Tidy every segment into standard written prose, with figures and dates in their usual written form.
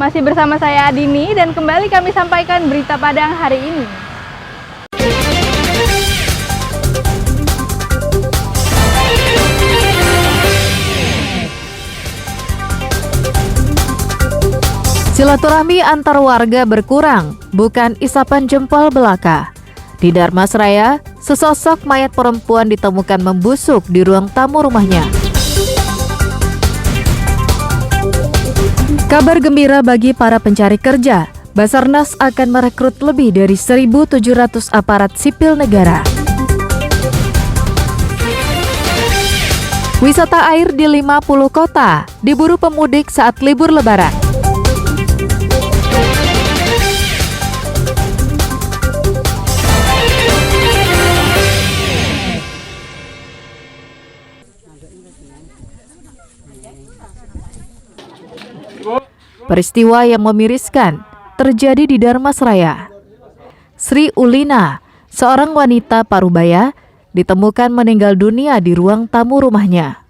Masih bersama saya Adini dan kembali kami sampaikan berita Padang hari ini. Silaturahmi antar warga berkurang, bukan isapan jempol belaka. Di Dharmasraya, sesosok mayat perempuan ditemukan membusuk di ruang tamu rumahnya. Kabar gembira bagi para pencari kerja, Basarnas akan merekrut lebih dari 1.700 aparat sipil negara. Wisata air di 50 kota diburu pemudik saat libur lebaran. Peristiwa yang memiriskan terjadi di Dharmasraya. Sri Ulina, seorang wanita Parubaya, ditemukan meninggal dunia di ruang tamu rumahnya.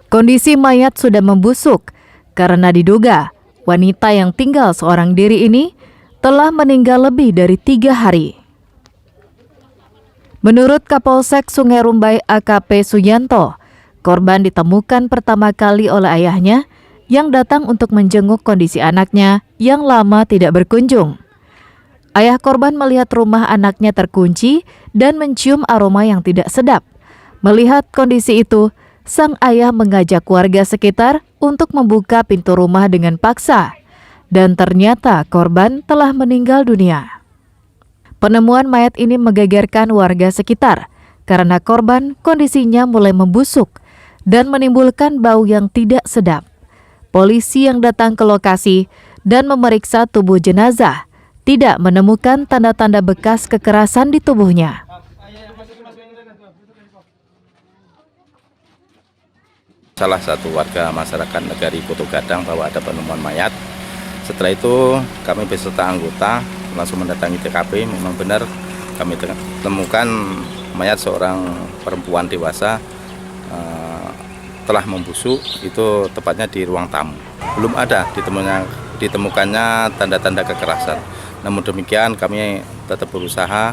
Kondisi mayat sudah membusuk karena diduga wanita yang tinggal seorang diri ini telah meninggal lebih dari 3 hari. Menurut Kapolsek Sungai Rumbai AKP Suyanto, korban ditemukan pertama kali oleh ayahnya yang datang untuk menjenguk kondisi anaknya yang lama tidak berkunjung. Ayah korban melihat rumah anaknya terkunci dan mencium aroma yang tidak sedap. Melihat kondisi itu, sang ayah mengajak warga sekitar untuk membuka pintu rumah dengan paksa. Dan ternyata korban telah meninggal dunia. Penemuan mayat ini menggegerkan warga sekitar karena korban kondisinya mulai membusuk dan menimbulkan bau yang tidak sedap. Polisi yang datang ke lokasi dan memeriksa tubuh jenazah tidak menemukan tanda-tanda bekas kekerasan di tubuhnya. Salah satu warga masyarakat Negari Kutu Gadang bahwa ada penemuan mayat. Setelah itu kami beserta anggota langsung mendatangi TKP. Memang benar kami temukan mayat seorang perempuan dewasa telah membusuk, itu tepatnya di ruang tamu. Belum ada ditemukannya tanda-tanda kekerasan. Namun demikian kami tetap berusaha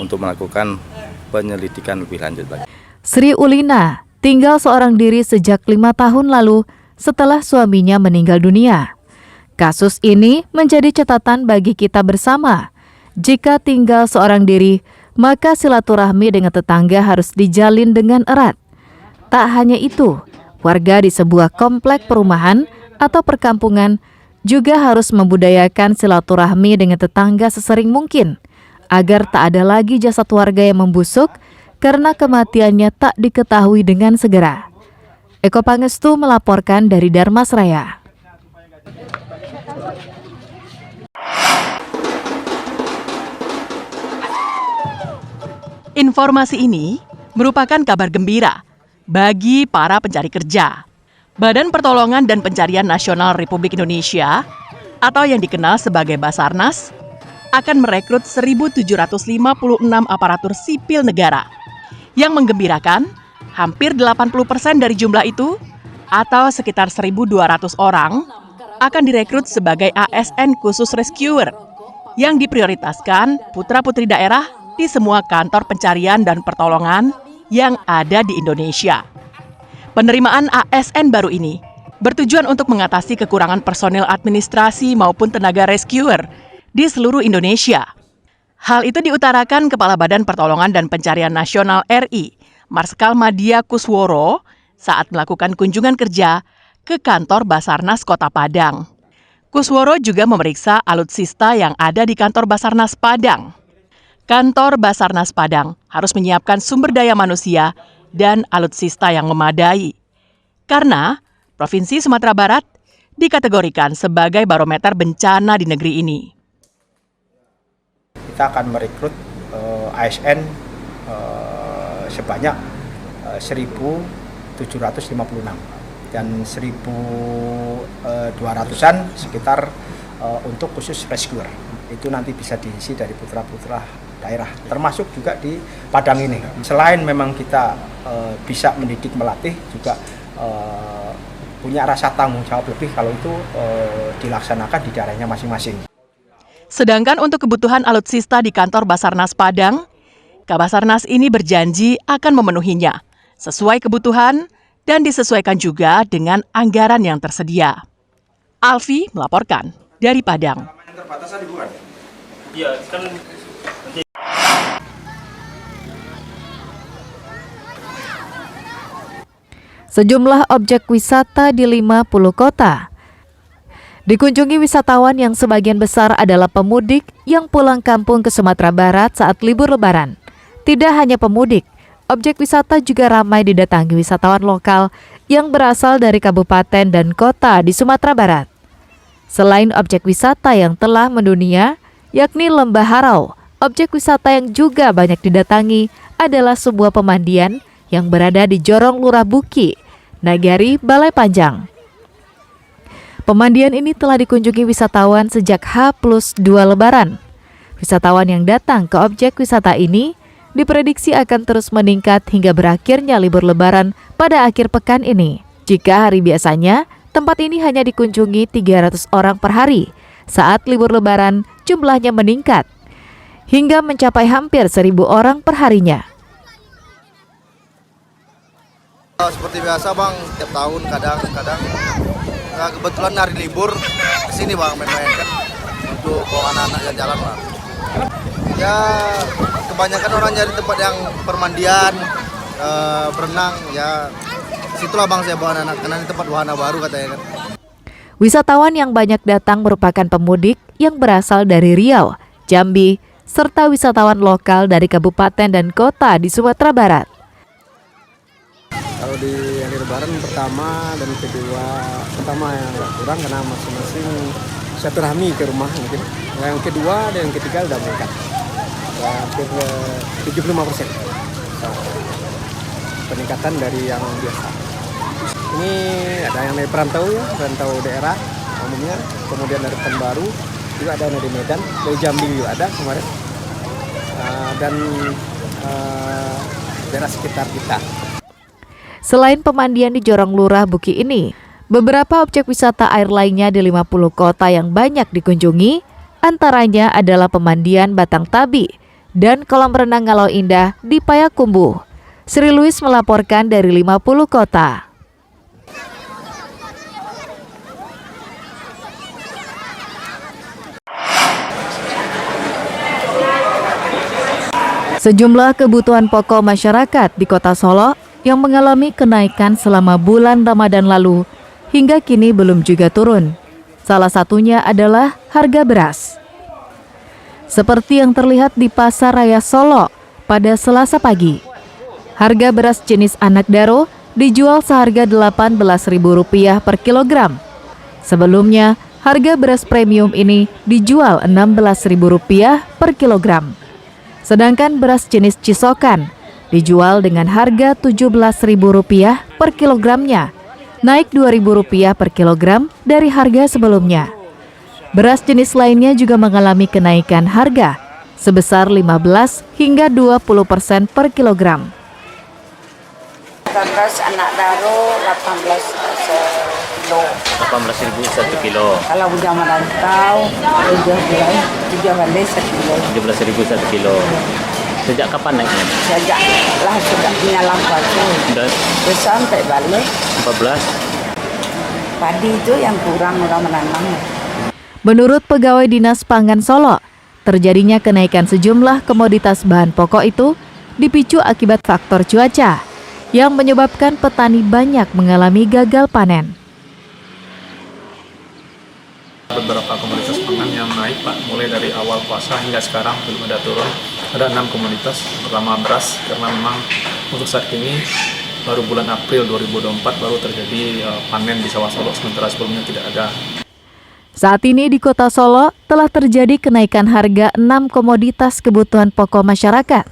untuk melakukan penyelidikan lebih lanjut lagi. Sri Ulina tinggal seorang diri sejak 5 tahun lalu setelah suaminya meninggal dunia. Kasus ini menjadi catatan bagi kita bersama. Jika tinggal seorang diri, maka silaturahmi dengan tetangga harus dijalin dengan erat. Tak hanya itu, warga di sebuah komplek perumahan atau perkampungan juga harus membudayakan silaturahmi dengan tetangga sesering mungkin, agar tak ada lagi jasad warga yang membusuk karena kematiannya tak diketahui dengan segera. Eko Pangestu melaporkan dari Dharmasraya. Informasi ini merupakan kabar gembira bagi para pencari kerja. Badan Pertolongan dan Pencarian Nasional Republik Indonesia atau yang dikenal sebagai Basarnas akan merekrut 1.756 aparatur sipil negara. Yang menggembirakan, hampir 80% dari jumlah itu atau sekitar 1.200 orang akan direkrut sebagai ASN khusus rescuer yang diprioritaskan putra-putri daerah di semua kantor pencarian dan pertolongan yang ada di Indonesia. Penerimaan ASN baru ini bertujuan untuk mengatasi kekurangan personil administrasi maupun tenaga rescuer di seluruh Indonesia. Hal itu diutarakan Kepala Badan Pertolongan dan Pencarian Nasional RI, Marskal Madya Kusworo, saat melakukan kunjungan kerja ke kantor Basarnas Kota Padang. Kusworo juga memeriksa alutsista yang ada di kantor Basarnas Padang. Kantor Basarnas Padang harus menyiapkan sumber daya manusia dan alutsista yang memadai. Karena Provinsi Sumatera Barat dikategorikan sebagai barometer bencana di negeri ini. Kita akan merekrut ASN sebanyak 1.756 dan 1.200-an sekitar untuk khusus rescuer. Itu nanti bisa diisi dari putra-putra daerah, termasuk juga di Padang ini. Selain memang kita bisa mendidik melatih, juga punya rasa tanggung jawab lebih kalau itu dilaksanakan di daerahnya masing-masing. Sedangkan untuk kebutuhan alutsista di kantor Basarnas Padang, Kabasarnas ini berjanji akan memenuhinya sesuai kebutuhan dan disesuaikan juga dengan anggaran yang tersedia. Alfi melaporkan dari Padang. Sejumlah objek wisata di 50 kota dikunjungi wisatawan yang sebagian besar adalah pemudik yang pulang kampung ke Sumatera Barat saat libur Lebaran. Tidak hanya pemudik, objek wisata juga ramai didatangi wisatawan lokal yang berasal dari kabupaten dan kota di Sumatera Barat. Selain objek wisata yang telah mendunia, yakni Lembah Harau, objek wisata yang juga banyak didatangi adalah sebuah pemandian yang berada di Jorong Lurah Buki, Nagari, Balai Panjang. Pemandian ini telah dikunjungi wisatawan sejak H+2 Lebaran. Wisatawan yang datang ke objek wisata ini diprediksi akan terus meningkat hingga berakhirnya libur Lebaran pada akhir pekan ini. Jika hari biasanya, tempat ini hanya dikunjungi 300 orang per hari. Saat libur Lebaran, jumlahnya meningkat hingga mencapai hampir 1.000 orang per harinya. Seperti biasa Bang, tiap tahun kadang-kadang kebetulan hari libur kesini Bang main-main kan untuk bawa anak-anak jalan Bang. Ya kebanyakan orang nyari tempat yang permandian, berenang ya. Situlah Bang saya bawa anak-anak karena ini tempat wahana baru katanya kan. Wisatawan yang banyak datang merupakan pemudik yang berasal dari Riau, Jambi, serta wisatawan lokal dari kabupaten dan kota di Sumatera Barat. Kalau di hari Lebaran pertama dan kedua, pertama yang agak kurang karena masing-masing silaturahmi ke rumah mungkin. Yang kedua dan yang ketiga udah meningkat, hampir 75% peningkatan dari yang biasa. Ini ada yang dari perantau ya, perantau daerah umumnya, kemudian dari Pekanbaru, juga ada yang dari Medan, dari Jambi juga ada kemarin, dan daerah sekitar kita. Selain pemandian di Jorong Lurah Buki ini, beberapa objek wisata air lainnya di 50 kota yang banyak dikunjungi, antaranya adalah pemandian Batang Tabi dan kolam renang Ngalau Indah di Payakumbuh. Sri Louis melaporkan dari 50 kota. Sejumlah kebutuhan pokok masyarakat di Kota Solo yang mengalami kenaikan selama bulan Ramadan lalu hingga kini belum juga turun. Salah satunya adalah harga beras. Seperti yang terlihat di Pasar Raya Solo pada Selasa pagi, harga beras jenis Anak Daro dijual seharga Rp18.000 per kilogram. Sebelumnya, harga beras premium ini dijual Rp16.000 per kilogram. Sedangkan beras jenis Cisokan dijual dengan harga Rp17.000 per kilogramnya, naik Rp2.000 per kilogram dari harga sebelumnya. Beras jenis lainnya juga mengalami kenaikan harga sebesar 15 hingga 20% per kilogram. Beras Anak Daro 18 kilo. 18.000 1 kilo. Kalau udah merantau 17.000 17.000 1 kilo. Sejak kapan naiknya? sejak punya lampu Dan terus sampai balik 14. padi itu yang kurang orang menanam. Menurut Pegawai Dinas Pangan Solo, terjadinya kenaikan sejumlah komoditas bahan pokok itu dipicu akibat faktor cuaca yang menyebabkan petani banyak mengalami gagal panen. Beberapa komoditas pangan yang naik Pak, mulai dari awal puasa hingga sekarang belum ada turun. Ada 6 komoditas. Pertama beras, karena memang untuk saat ini baru bulan April 2024 baru terjadi panen di sawah Solo, sementara sebelumnya tidak ada. Saat ini di Kota Solo telah terjadi kenaikan harga 6 komoditas kebutuhan pokok masyarakat.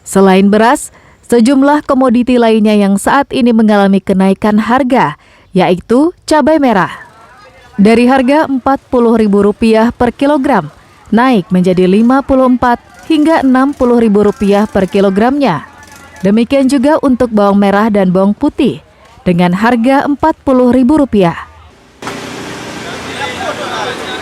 Selain beras, sejumlah komoditi lainnya yang saat ini mengalami kenaikan harga, yaitu cabai merah. Dari harga Rp40.000 per kilogram, naik menjadi Rp54 hingga Rp60.000 per kilogramnya. Demikian juga untuk bawang merah dan bawang putih, dengan harga Rp40.000.